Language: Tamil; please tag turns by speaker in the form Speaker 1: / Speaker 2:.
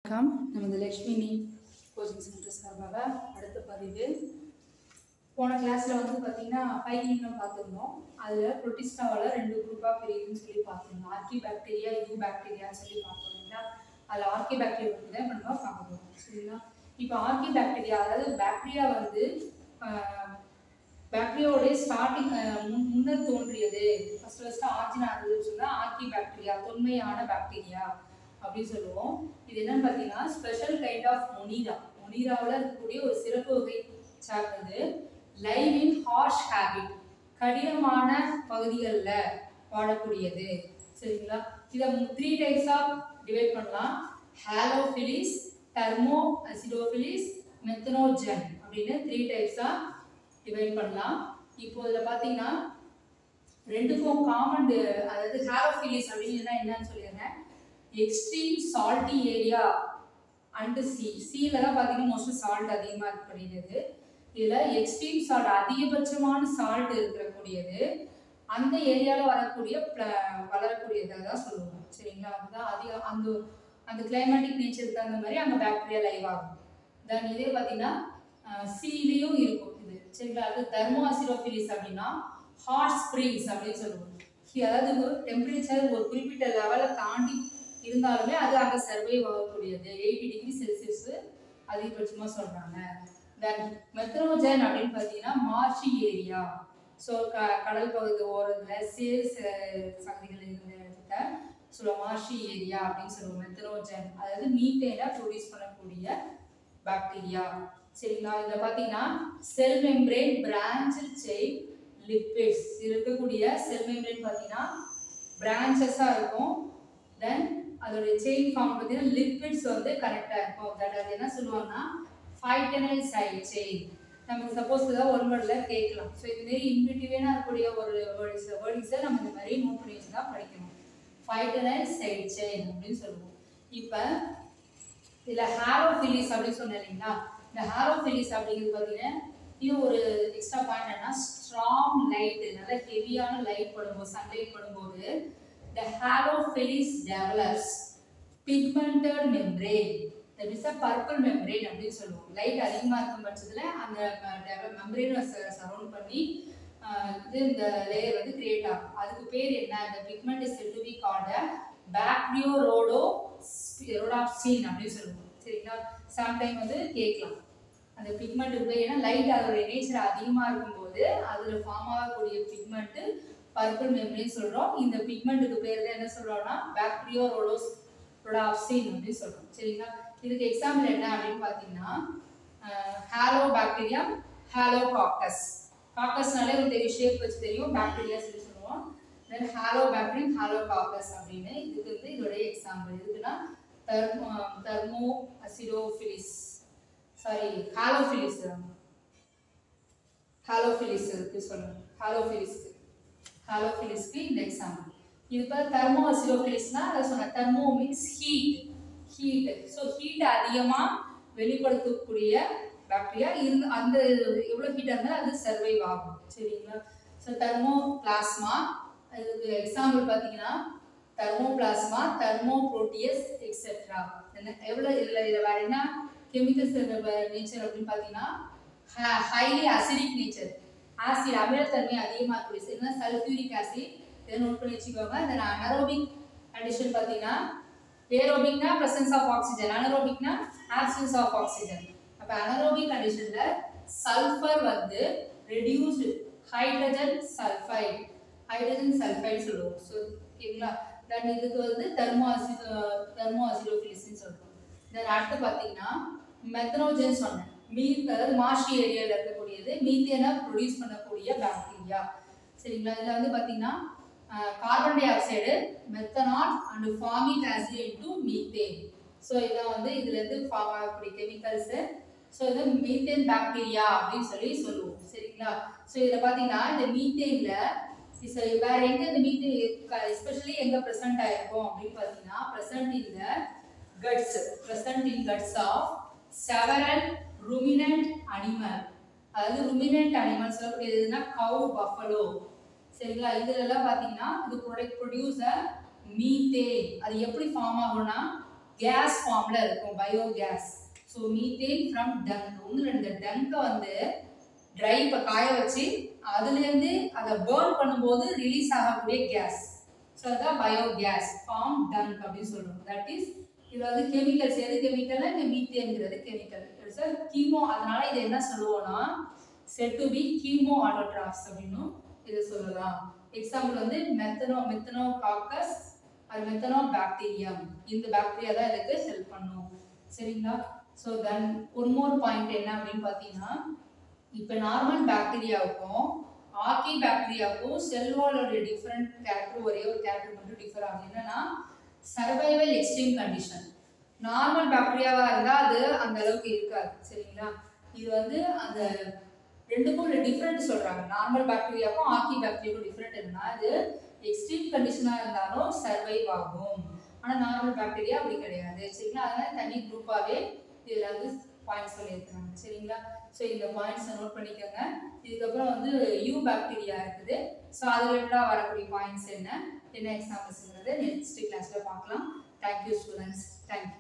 Speaker 1: வணக்கம். நமது லக்ஷ்மி கோச்சிங் சென்டர் சார்பாக அடுத்த பதிவு. போன கிளாஸில் வந்து பார்த்தீங்கன்னா பைக்கிங்னு பார்த்துருந்தோம். அதில் புரோட்டிஸ்டாவில் 2 குரூப்பாக பிரியுதுன்னு சொல்லி பார்த்துருந்தோம். ஆர்கி பாக்டீரியா, யூ பாக்டீரியான்னு சொல்லி பார்த்தோம்னா அதில் ஆர்கி பாக்டீரியா பற்றி தான் நம்ம பார்க்க போகிறோம். சரிங்களா? இப்போ ஆர்கி பாக்டீரியா, அதாவது பாக்டீரியா வந்து பாக்டீரியாவுடைய ஸ்டார்டிங் முன்னர் தோன்றியது, ஃபர்ஸ்ட் ஆர்ஜின் ஆகுதுன்னு சொன்னால் ஆர்கி பாக்டீரியா, தொன்மையான பாக்டீரியா அப்படின்னு சொல்லுவோம். இது என்னன்னு பார்த்தீங்கன்னா ஸ்பெஷல் கைண்ட் ஆஃப் மொனீராவில் இருக்கக்கூடிய ஒரு சிறப்பு வகை சார்ந்தது. லைவ் இன் ஹார்ஷ் ஹேபிட், கடினமான பகுதிகளில் வாழக்கூடியது. சரிங்களா? இதை 3 டைப்ஸ் ஆஃப் டிவைட் பண்ணலாம். ஹாலோஃபிலிஸ், டெர்மோ அசிடோஃபிலிஸ், மெத்தனோஜன் அப்படின்னு 3 டைப்ஸாக டிவைட் பண்ணலாம். இப்போ இதில் பார்த்தீங்கன்னா ரெண்டுக்கும் காமன், அதாவது ஹாலோஃபிலிஸ் அப்படின்னா என்னன்னு சொல்லிடுறேன். எக்ஸ்ட்ரீம் சால்ட்டி ஏரியா அண்ட் சீல தான் பார்த்தீங்கன்னா மோஸ்ட்லி சால்ட் அதிகமாக இருக்கக்கூடியது. இதில் எக்ஸ்ட்ரீம் சால்ட், அதிகபட்சமான சால்ட் இருக்கக்கூடியது, அந்த ஏரியாவில் வளரக்கூடியதை தான் சொல்லுவோம். சரிங்களா? அதுதான் அதிக அந்த கிளைமேட்டிக் நேச்சருக்கு தகுந்த மாதிரி அந்த பாக்டீரியா லைவ் ஆகும். தென் இதே பார்த்தீங்கன்னா சீலையும் இருக்கும் இது. சரிங்களா? அது தெர்மோ அசிடோஃபிலிஸ் அப்படின்னா ஹாட் ஸ்ப்ரிங்ஸ் அப்படின்னு சொல்லுவோம். அதாவது டெம்பரேச்சர் ஒரு குறிப்பிட்ட லெவலை தாண்டி இருந்தாலுமே அது அங்கே சர்வைவ் ஆகக்கூடியது. 80 டிகிரி செல்சியஸ் அதிகபட்சமாக சொல்கிறாங்க. தென் மெத்தனோஜன் அப்படின்னு பார்த்தீங்கன்னா மார்ஷி ஏரியா, ஸோ கடல் பகுதி ஓரத்தில் சேர் சகதிகள் இருந்த இடத்த சொல்லுவோம் மார்ஷி ஏரியா அப்படின்னு சொல்லுவோம் மெத்தனோஜன். அதாவது மீத்தேனை ப்ரொடியூஸ் பண்ணக்கூடிய பாக்டீரியா. சரிங்களா? இதில் பார்த்தீங்கன்னா செல் மெம்ப்ரேன், பிரான்ச் செயின், லிப்பிட்ஸ் இருக்கக்கூடிய செல் மெம்ப்ரேன் பார்த்தீங்கன்னா பிரான்ச்சஸாக இருக்கும். தென் அதோடைய செயின் ஃபார்ம் பார்த்தீங்கன்னா லிப்பிட்ஸ் வந்து கரெக்டாக இருக்கும். அது என்ன சொல்லுவாங்கன்னா ஃபைட்டனைல் சைட் செயின். நமக்கு சப்போஸ் ஏதாவது ஒரு வேர்டில் கேட்கலாம். ஸோ இதுமாரி இன்விட்டிவாக இருக்கக்கூடிய ஒரு வேர்டிங்ஸை நம்ம இந்த மாதிரி நோட் பண்ணி வச்சு தான் படிக்கணும். ஃபைட்டனைல் சைட் செயின் அப்படின்னு சொல்லுவோம். இப்போ இதில் ஹாலோஃபிலிஸ் அப்படின்னு சொன்னேன் இல்லைங்களா? இந்த ஹாலோஃபிலிஸ் அப்படிங்கிறது பார்த்தீங்கன்னா இது ஒரு எக்ஸ்ட்ரா பாயிண்ட் என்னன்னா, ஸ்ட்ராங் லைட், நல்ல ஹெவியான லைட் படும்போது, சன்லைட் படும்போது the halophilus develops pigmented membrane, that is a purple membrane அப்படின்னு சொல்லுவோம். லைட் அதிகமாக இருக்கும் பட்சத்தில் அந்த மெம்பரேனை சரௌண்ட் பண்ணி இந்த லேயர் வந்து கிரியேட் ஆகும். அதுக்கு பேர் என்ன? இந்த pigment is said to be called a bacteriorhodopsin அப்படின்னு சொல்லுவோம். சரிங்களா? சம்டைம் வந்து கேட்கலாம் அந்த பிக்மெண்ட்டுக்கு பேர் என்ன. லைட் அதோடைய நேச்சர் அதிகமாக இருக்கும்போது அதில் ஃபார்ம் ஆகக்கூடிய பிக்மெண்ட்டு பர்பிள் மெம்பரேன் சொல்கிறோம். இந்த பிக்மெண்ட்டுக்கு பேர் என்ன சொல்கிறோம்னா பாக்டீரியோரோடோப்சின் அப்படின்னு சொல்கிறோம். சரிங்களா? இதுக்கு எக்ஸாம்பிள் என்ன அப்படின்னு பார்த்தீங்கன்னா ஹாலோ பாக்டீரியம், ஹாலோ காக்டஸ். காக்டஸ்னாலே ஒரு தெரியும், ஷேப் வச்சு தெரியும், பாக்டீரியா சொல்லி சொல்லுவோம். தென் ஹாலோ பாக்டீரியம், ஹாலோ காக்டஸ் அப்படின்னு இதுக்கு வந்து இதோடைய எக்ஸாம்பிள். இதுக்குன்னா தெர்மோ அசிடோஃபிலிஸ், சாரி ஹாலோஃபிலிஸ், ஹாலோஃபிலிஸ் இருக்கு சொல்லுங்கள். ஹாலோஃபிலிஸ்க்கு இந்த எக்ஸாம்பிள். இது இப்போ தெர்மோ அசிடோஃபிலிஸ்னா அதை சொன்ன thermo means heat. So heat அதிகமாக வெளிப்படுத்தக்கூடிய பாக்டீரியா இருந்து அந்த எவ்வளோ ஹீட்டாக இருந்தாலும் அது சர்வைவ் ஆகும். சரிங்களா? ஸோ தெர்மோ பிளாஸ்மா, இதுக்கு எக்ஸாம்பிள் பார்த்தீங்கன்னா thermo plasma, thermo proteus etcetera. எவ்வளோ இதில் வேறு என்ன கெமிக்கல்ஸ் நேச்சர் அப்படின்னு பார்த்தீங்கன்னா ஹைலி அசிடிக் நேச்சர், ஆசிட் அமிலத்தன்மை அதிகமாக இருக்கக்கூடிய என்ன சல்ஃபியூரிக் ஆசிட். இதை நோட் பண்ணி வச்சுக்கோங்க. தென் அனரோபிக் கண்டிஷன் பார்த்தீங்கன்னா ஏரோபிக்னா பிரசன்ஸ் ஆஃப் ஆக்சிஜன், அனரோபிக்னா ஆப்சன்ஸ் ஆஃப் ஆக்சிஜன். அப்போ அனரோபிக் கண்டிஷனில் சல்ஃபர் வந்து ரெடியூஸ்டு ஹைட்ரஜன் சல்ஃபைடு சொல்லுவோம். ஸோ ஓகேங்களா? தென் இதுக்கு வந்து தெர்மோ அசிடோஃபிலிஸ்ன்னு சொல்லுவோம். தென் அடுத்து பார்த்தீங்கன்னா மெத்தனோஜன் சொன்னேன். அதாவது மார்ஷி ஏரியாவில் இருக்கக்கூடியது, மீத்தேனை ப்ரொடியூஸ் பண்ணக்கூடிய பாக்டீரியா. சரிங்களா? இதில் வந்து பார்த்தீங்கன்னா carbon di oxide, methanol and formic acid into methane. So இதான் வந்து இதுலேருந்து ஃபார்ம் ஆகக்கூடிய கெமிக்கல்ஸு. ஸோ இது மீத்தேன் பாக்டீரியா அப்படின்னு சொல்லுவோம். சரிங்களா? ஸோ இதில் பார்த்தீங்கன்னா இந்த மீத்தேனில் வேறு எங்கே இந்த மீத்தேன் எஸ்பெஷலி எங்கே ப்ரெசென்ட் ஆகிருக்கும் அப்படின்னு பார்த்தீங்கன்னா present in guts of several ruminant animal. அதாவது ruminant animals சொல்லக்கூடியதுன்னா கவு, பஃபலோ. சரிங்களா? இதுலலாம் பார்த்தீங்கன்னா இது ப்ரொடியூஸ் மீத்தேன். அது எப்படி ஃபார்ம் ஆகும்னா கேஸ் ஃபார்ம்ல இருக்கும், biogas. So methane from dung. ஒன்று இந்த டங்கை வந்து ட்ரை இப்போ காய வச்சு அதுலேருந்து அதை பேர்ன் பண்ணும்போது ரிலீஸ் ஆகக்கூடிய கேஸ். ஸோ அதுதான் பயோகேஸ் ஃபார்ம் டங்க் அப்படின்னு சொல்லுவோம். தட் இஸ் இது வந்து கெமிக்கல்ஸ். எது கெமிக்கல்னா இந்த மீத்தேன்ங்கிறது கெமிக்கல். சார் கீமோ, அதனால இதை என்ன சொல்லுவோம்னா said to be chemo autotrophs அப்படின்னு இதை சொல்லலாம். எக்ஸாம்பிள் வந்து மெத்தனோகாக்கஸ் அது மெத்தனோபாக்டீரியம். இந்த பாக்டீரியா தான் இதுக்கு ஹெல்ப் பண்ணும். சரிங்களா? So then one more point என்ன அப்படின்னு பார்த்தீங்கன்னா, இப்போ நார்மல் பாக்டீரியாவுக்கும் ஆர்கி பாக்டீரியாவுக்கும் செல் வாலோட டிஃப்ரெண்ட் கேரக்டர், ஒரே ஒரு கேரக்டர் மட்டும் டிஃபர் ஆகுது. என்னன்னா சர்வைவல் எக்ஸ்ட்ரீம் கண்டிஷன். நார்மல் பாக்டீரியாவா இருந்தா அது அந்த அளவுக்கு இருக்காது. சரிங்களா? இது வந்து அந்த ரெண்டுக்கும் உள்ள டிஃபரெண்ட் சொல்றாங்க. நார்மல் பாக்டீரியாவுக்கும் ஆர்கி பாக்டீரியாவுக்கும் டிஃபரெண்ட் என்னன்னா, அது எக்ஸ்ட்ரீம் கண்டிஷனா இருந்தாலும் சர்வைவ் ஆகும். ஆனா நார்மல் பாக்டீரியா அப்படி கிடையாது. சரிங்களா? அதனால தனி குரூப்பாவே இதுல வந்து பாயிண்ட்ஸ் சொல்லியிருக்காங்க. சரிங்களா? ஸோ இந்த பாயிண்ட்ஸை நோட் பண்ணிக்கோங்க. இதுக்கப்புறம் வந்து யூ பாக்டீரியா இருக்குது. ஸோ அது ரிலேட்டடாக வரக்கூடிய பாயிண்ட்ஸ் என்ன எக்ஸாம்பிள்ஸ்ங்கிறத நெக்ஸ்ட் கிளாஸ்ல பார்க்கலாம். Thank you students. தேங்க்யூ.